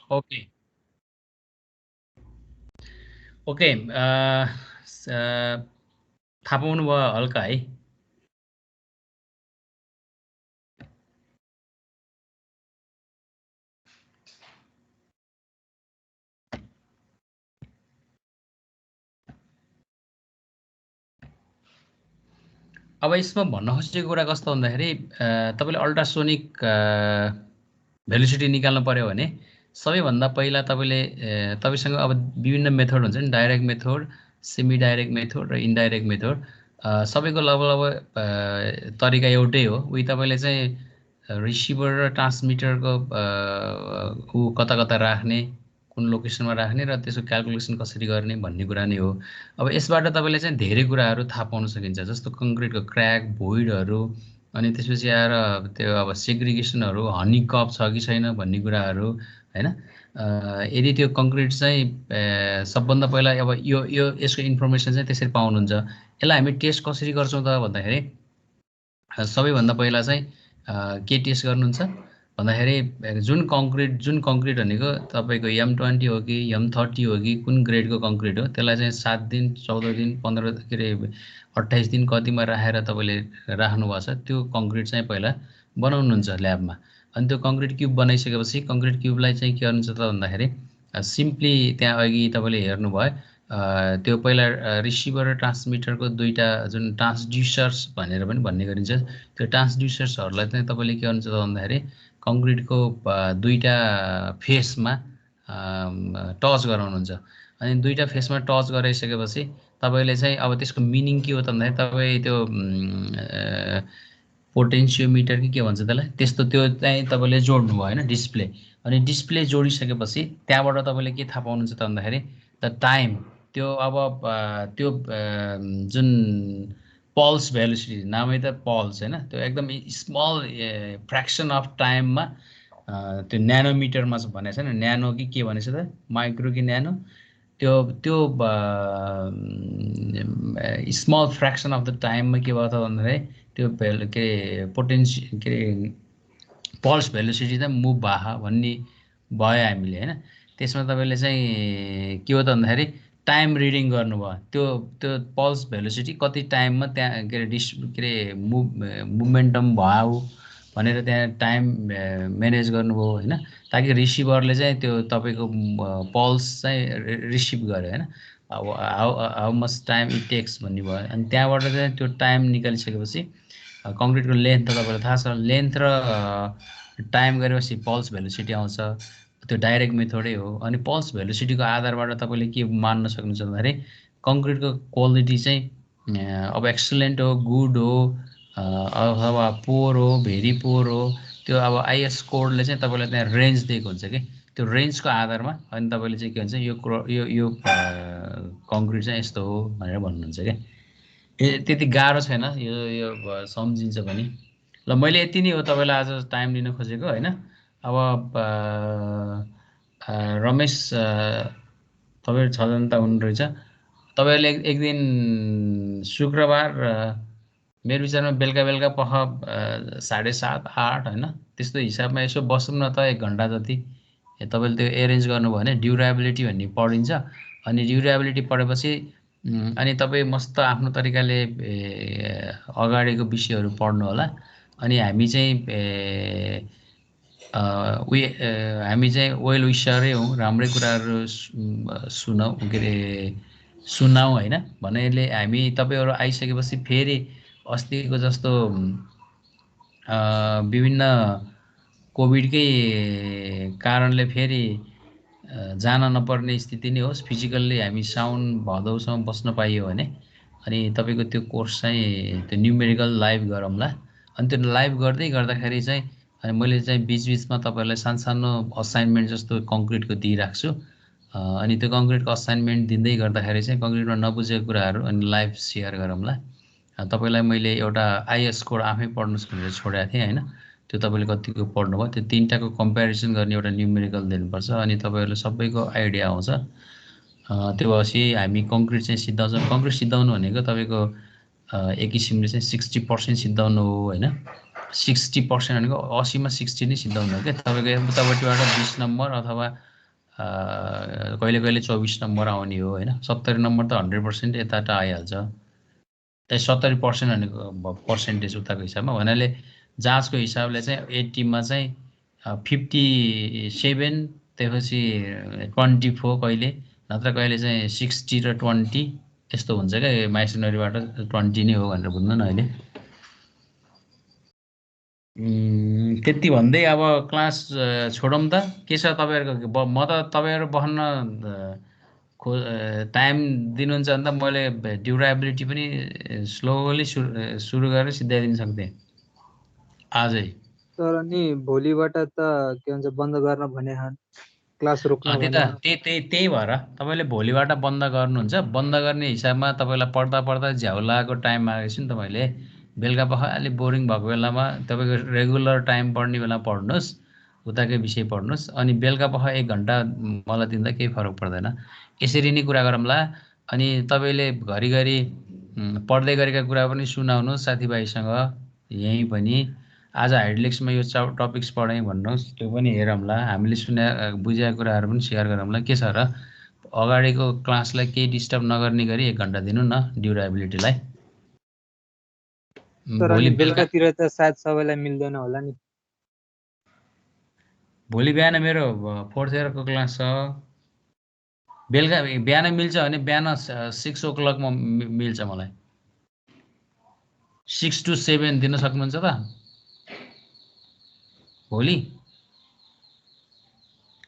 ओके ओके थाहा पाउनुभयो हल्का है। अब यसमा भन्न खोजेको कुरा कस्तो भन्दाखेरि तपाईँले अल्ट्रासोनिक भेलोसिटी निकाल्नु पर्यो भने सबैभन्दा पहिला तपाईँसँग अब विभिन्न मेथड हुन्छ नि, direct method, semi direct method र इन्डाइरेक्ट मेथड। सबैको लगभग तरिका एउटै हो। उही तपाईँले चाहिँ रिसिभर र ट्रान्समिटरको कता कता राख्ने, कुन लोकेसनमा राख्ने र त्यसको क्यालकुलेसन कसरी गर्ने भन्ने कुरा नै हो। अब यसबाट तपाईँले चाहिँ धेरै कुराहरू थाहा पाउन सकिन्छ, जस्तो कङ्क्रिटको क्र्याक, भोइडहरू, अनि त्यसपछि आएर त्यो अब सेग्रिगेसनहरू, हनी कप छ कि छैन भन्ने कुराहरू होइन। यदि त्यो कङ्क्रिट चाहिँ सबभन्दा पहिला अब यसको इन्फर्मेसन चाहिँ त्यसरी पाउनुहुन्छ। यसलाई हामी टेस्ट कसरी गर्छौँ त भन्दाखेरि सबैभन्दा पहिला चाहिँ के टेस्ट गर्नुहुन्छ भन्दाखेरि जुन कङ्क्रिट भनेको तपाईँको M20 हो कि M30 हो कि कुन ग्रेडको कङ्क्रिट हो, त्यसलाई चाहिँ 7 दिन 14 दिन 15 के अरे 28 दिन कतिमा राखेर तपाईँले राख्नुभएको छ, त्यो कङ्क्रिट चाहिँ पहिला बनाउनुहुन्छ ल्याबमा। अनि त्यो कङ्क्रिट क्युब बनाइसकेपछि कङ्क्रिट क्युबलाई चाहिँ के गर्नुहुन्छ त भन्दाखेरि सिम्पली त्यहाँ अघि तपाईँले हेर्नुभयो त्यो पहिला रिसिभर र ट्रान्समिटरको दुईवटा जुन ट्रान्सड्युसर्स भनेर पनि भन्ने गरिन्छ, त्यो ट्रान्सड्युसर्सहरूलाई चाहिँ तपाईँले के गर्नुहुन्छ त भन्दाखेरि कङ्क्रिटको दुईवटा फेसमा टच गराउनुहुन्छ। अनि दुईवटा फेसमा टच गराइसकेपछि तपाईँले चाहिँ अब त्यसको मिनिङ के हो त भन्दाखेरि तपाईँ त्यो पोटेन्सियोमिटर कि के भन्छ त्यसलाई, त्यस्तो त्यो चाहिँ तपाईँले जोड्नुभयो होइन, डिस्प्ले। अनि डिस्प्ले जोडिसकेपछि त्यहाँबाट तपाईँले के थाहा पाउनुहुन्छ त भन्दाखेरि द टाइम, त्यो अब त्यो जुन पल्स भेलोसिटी, नामै त पल्स होइन, त्यो एकदम स्मल फ्र्याक्सन अफ टाइममा त्यो न्यानोमिटरमा भनेको छ नि, न्यानो कि के भनेको छ त, माइक्रो कि न्यानो, त्यो स्मल फ्र्याक्सन अफ द टाइममा के भयो त भन्दाखेरि त्यो के अरे पल्स भेलोसिटी चाहिँ मुभ भयो भन्ने भयो हामीले होइन। त्यसमा तपाईँले चाहिँ के हो त भन्दाखेरि टाइम रिडिङ गर्नुभयो, त्यो पल्स भेलोसिटी कति टाइममा त्यहाँ के अरे मुभमेन्टम भयो भनेर त्यहाँ टाइम म्यानेज गर्नुभयो होइन, ताकि रिसिभरले चाहिँ त्यो तपाईँको पल्स चाहिँ रिसिभ गर्यो होइन, अब how much time it takes भन्ने भयो। अनि त्यहाँबाट चाहिँ त्यो टाइम निकालिसकेपछि कङ्क्रिटको लेन्थ त तपाईँलाई थाहा छ, लेन्थ र टाइम गरेपछि पल्स भेलोसिटी आउँछ, त्यो डाइरेक्ट मेथडै हो। अनि पल्स भेलोसिटीको आधारबाट तपाईँले के मान्न सक्नुहुन्छ भन्दाखेरि कङ्क्रिटको क्वालिटी चाहिँ अब एक्सलेन्ट हो, गुड हो, अथवा पोर हो, भेरी पोर हो, त्यो अब आइएस कोडले चाहिँ तपाईँलाई त्यहाँ रेन्ज दिएको हुन्छ कि, त्यो रेन्जको आधारमा अनि तपाईँले चाहिँ के भन्छ यो कङ्क्रिट चाहिँ यस्तो हो भनेर भन्नुहुन्छ क्या। त्यति गाह्रो छैन, यो सम्झिन्छ पनि। ल मैले यति नै हो तपाईँलाई आज टाइम दिन खोजेको होइन। अब रमेश तपाईँ 6 जना त हुनुहुँदो रहेछ, तपाईँहरूले एक दिन शुक्रबार मेरो विचारमा बेलुका पख 7:30 8 होइन, त्यस्तो हिसाबमा यसो बसौँ न त 1 घन्टा जति। तपाईँले त्यो एरेन्ज गर्नुभयो भने ड्युरेबिलिटी भन्ने पढिन्छ। अनि ड्युरेबिलिटी पढेपछि अनि तपाईँ मस्त आफ्नो तरिकाले अगाडिको विषयहरू पढ्नु होला। अनि हामी चाहिँ हामी चाहिँ वेल विसरै हौँ, राम्रै कुराहरू सुनाउँ के अरे सुनाउँ होइन भन्नाले हामी तपाईँहरू आइसकेपछि फेरि अस्तिको जस्तो विभिन्न कोभिडकै कारणले फेरि जान नपर्ने स्थिति नै होस्, फिजिकल्ली हामी साउन भदौसम्म बस्न पाइयो भने अनि तपाईँको त्यो कोर्स चाहिँ त्यो न्युमेरिकल लाइभ गरौँला। अनि त्यो लाइभ गर्दाखेरि चाहिँ अनि मैले चाहिँ बिचबिचमा तपाईँहरूलाई सानो असाइनमेन्ट जस्तो कङ्क्रिटको दिइराख्छु। अनि त्यो कङ्क्रिटको असाइनमेन्ट दिँदै गर्दाखेरि चाहिँ कङ्क्रिटमा नबुझेको कुराहरू अनि लाइभ सेयर गरौँला। तपाईँलाई मैले एउटा आइएस कोड आफै पढ्नुहोस् भनेर छोडेको थिएँ होइन, त्यो तपाईँले कतिको पढ्नुभयो, त्यो 3टाको कम्पेरिजन गर्ने एउटा न्युमेरिकल दिनुपर्छ अनि तपाईँहरूलाई सबैको आइडिया आउँछ। त्यो भएपछि हामी कङ्क्रिट चाहिँ सिद्धाउँछौँ। कङ्क्रिट सिद्धाउनु भनेको तपाईँको एक किसिमले चाहिँ 60% सिद्धाउनु हो होइन। 60% भनेको 80 मा 60 नै सिद्धाउनु हो क्या। तपाईँको उतापट्टिबाट 20 नम्बर अथवा कहिले कहिले 24 नम्बर आउने हो होइन 70 नम्बर त 100% यताबाट आइहाल्छ 70% भनेको पर्सेन्टेज उताको हिसाबमा भन्नाले जाँचको हिसाबले चाहिँ 80 मा चाहिँ 57 त्यसपछि 24 कहिले नत्र कहिले चाहिँ 60 र 20 यस्तो हुन्छ क्या माइसनरीबाट 20 नै हो भनेर बुझ्नु न अहिले त्यति भन्दै अब क्लास छोडौँ त के छ तपाईँहरूको म त तपाईँहरू बस्न टाइम दिनुहुन्छ भने त मैले ड्युरेबिलिटी पनि स्लोली सुरु गरेर सिधाइदिन सक्थेँ आजै सर अनि भोलिबाट त के भन्छ बन्द गर्न भने क्लास रोक्न भने त्यही भएर तपाईँले भोलिबाट बन्द गर्नुहुन्छ बन्द गर्ने हिसाबमा तपाईँलाई पढ्दा पढ्दा झ्याउ लागेको टाइम आएको छु नि तपाईँले बेलुका पख अलिक बोरिङ भएको बेलामा तपाईँको रेगुलर टाइम पढ्ने बेला पढ्नुहोस् उताकै विषय पढ्नुहोस् अनि बेलुका पख 1 घन्टा मलाई दिँदा केही फरक पर्दैन यसरी नै कुरा गरौँला अनि तपाईँले घरिघरि पढ्दै गरेका कुरा पनि सुनाउनुहोस् साथीभाइसँग यहीँ पनि आज हाइडलेक्समा यो टपिक्स पढेँ भन्नुहोस् त्यो पनि हेरौँला हामीले बुझेका कुराहरू पनि सेयर गरौँला के छ र अगाडिको क्लासलाई केही डिस्टर्ब नगर्ने गरी 1 घन्टा दिनु न ड्युरेबिलिटीलाई भोलि बेलुकातिर त सायद सबैलाई मिल्दैन होला नि भोलि बिहान मेरो 4th इयरको क्लास छ बेलुका बिहान मिल्छ भने बिहान 6 o'clock मा मिल्छ मलाई 6 to 7 दिन सक्नुहुन्छ त भोलि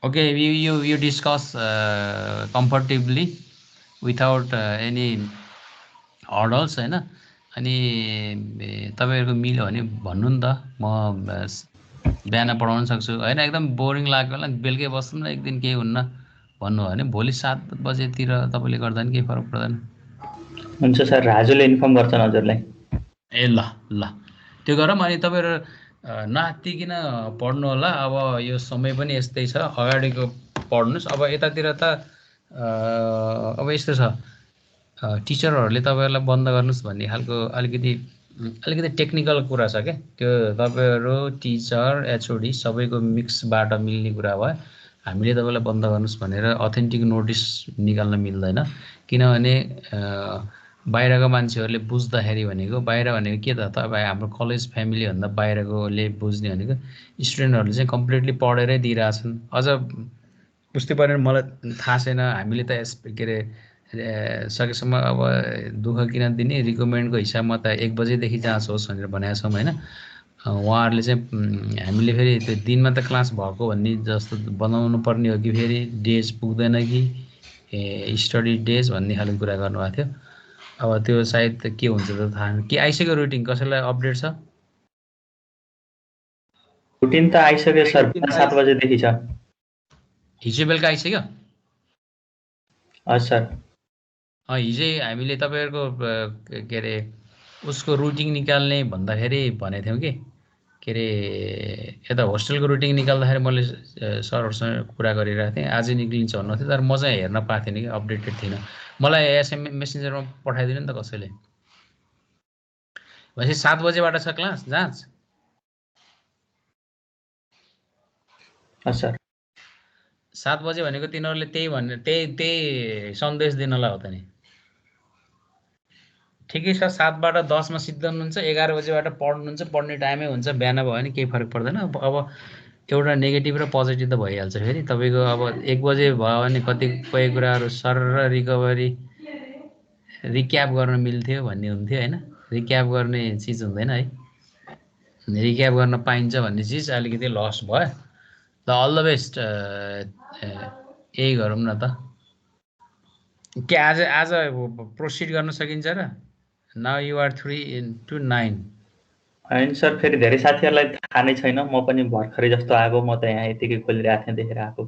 okay you discuss comfortably without any hurdles हैन अनि तपाईहरुको मिल्यो भने भन्नु नि त म बिहान पढाउन सक्छु हैन एकदम बोरिङ लाग्यो होला बेलुकै बस्नु न एक दिन केही हुन्न भन्नु हो भने भोलि 7 बजेतिर तपाईले गर्दा नि केही फरक पर्दैन हुन्छ सर राजुले इन्फर्म गर्छन् हजुरलाई ए ल त्यो गरौँ अनि तपाईहरु नातिकिन पढ्नु होला अब यो समय पनि यस्तै छ अगाडिको पढ्नुस् अब यतातिर त अब यस्तो छ टिचरहरुले तपाईहरुलाई बन्द गर्नुस् भन्ने खालको अलिकति टेक्निकल कुरा छ के त्यो तपाईहरु टिचर एचओडी सबैको मिक्सबाट मिल्ने कुरा भयो हामीले तपाईलाई बन्द गर्नुस् भनेर अथेन्टिक नोटिस निकाल्न मिल्दैन किनभने बाहिरको मान्छेहरुले बुझ्दाखेरि भनेको बाहिर भनेको के त तपाई हाम्रो कलेज फ्यामिली भन्दा बाहिरकोले बुझ्ने भनेको स्टुडेन्टहरुले चाहिँ कम्प्लिटली पढेरै दिइराछन् अझ पुष्टि परेन मलाई थाहा छैन हामीले त के रे सकेसम्म अब दुःख किन दिने रिकमेन्डको हिसाबमा त 1 बजेदेखि जाँच होस् भनेर भनेका छौं हैन उहाँहरुले चाहिँ हामीले फेरि त्यो दिनमा त क्लास भएको भन्ने जस्तो बनाउनु पर्ने हो कि फेरि डेज पुग्दैन कि स्टडी डेज भन्ने खालको कुरा गर्नुभएको थियो अब त्यो सायद के हुन्छ त थाहा छैन के आइसक्यो रुटिन कसैलाई अपडेट छ रुटिन त आइसक्यो सर 7 बजेदेखि छ हिजो बेलुका आइसक्यो हजुर सर हिजै हामीले तपाईहरुको के रे उसको रुटिन निकाल्ने भन्दाखेरि भनेको थियौ के रे यता होस्टेलको रुटिन निकाल्दाखेरि मैले सरहरुसँग कुरा गरिरहेको थिएँ आज निक्लिन्छ भन्नु थियो तर म चाहिँ हेर्न पाएको थिएन कि अपडेटेड थिएन मलाई एसएमएस मेसेन्जरमा पठाइदिनु नि त कसैले भनेपछि 7 बजेबाट छ क्लास जाँच हजुर 7 बजे भनेको तिनीहरुले त्यही सन्देश दिनलाई हो त नि ठिकै छ 7 बाट 10 मा सिद्धाउनुहुन्छ 11 बजेबाट पढ्नुहुन्छ पढ्ने टाइमै हुन्छ बिहान भयो भने केही फरक पर्दैन अब एउटा नेगेटिभ र पोजिटिभ त भइहाल्छ फेरि तपाईको अब 1 बजे भयो भने कतिपय कुराहरु सरर रिकभरी रिक्याप गर्न मिल्थ्यो भन्ने हुन्थ्यो हैन रिक्याप गर्ने चीज हुँदैन है रिक्याप गर्न पाइन्छ भन्ने चीज अलिकति लस भयो ल अल द बेस्ट यही गरौँ न त के आज प्रोसिड गर्न सकिन्छ र नाउ यु आर 3 to 9 हैन सर फेरि धेरै साथीहरुलाई थाहा नै छैन म पनि भर्खरै जस्तो आएको म त यहाँ यतिकै खोलिरहेको थिएँ देखेर आएको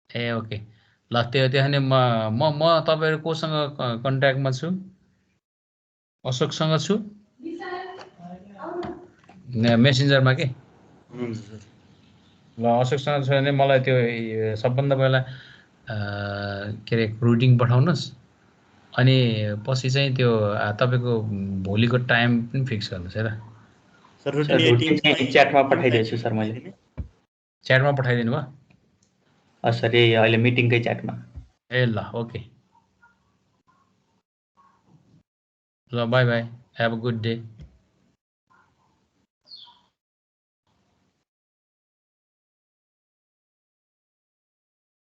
ए ओके ल त्यो भने म तपाईहरु कोसँग कन्ट्याक्टमा छु अशोकसँग छु मेसेन्जरमा के ल अशोकसँग छ भने मलाई त्यो सबभन्दा पहिला के रे रुटिन पठाउनुस् अनि पछि चाहिँ त्यो तपाईको भोलिको टाइम पनि फिक्स गर्नुस् है र सर रुटिन च्याटमा पठाइदिन्छु सर मैले च्याटमा पठाइदिनु भयो सरी अहिले मिटिङकै च्याटमा। ए ल ओके ल by by, have a good day.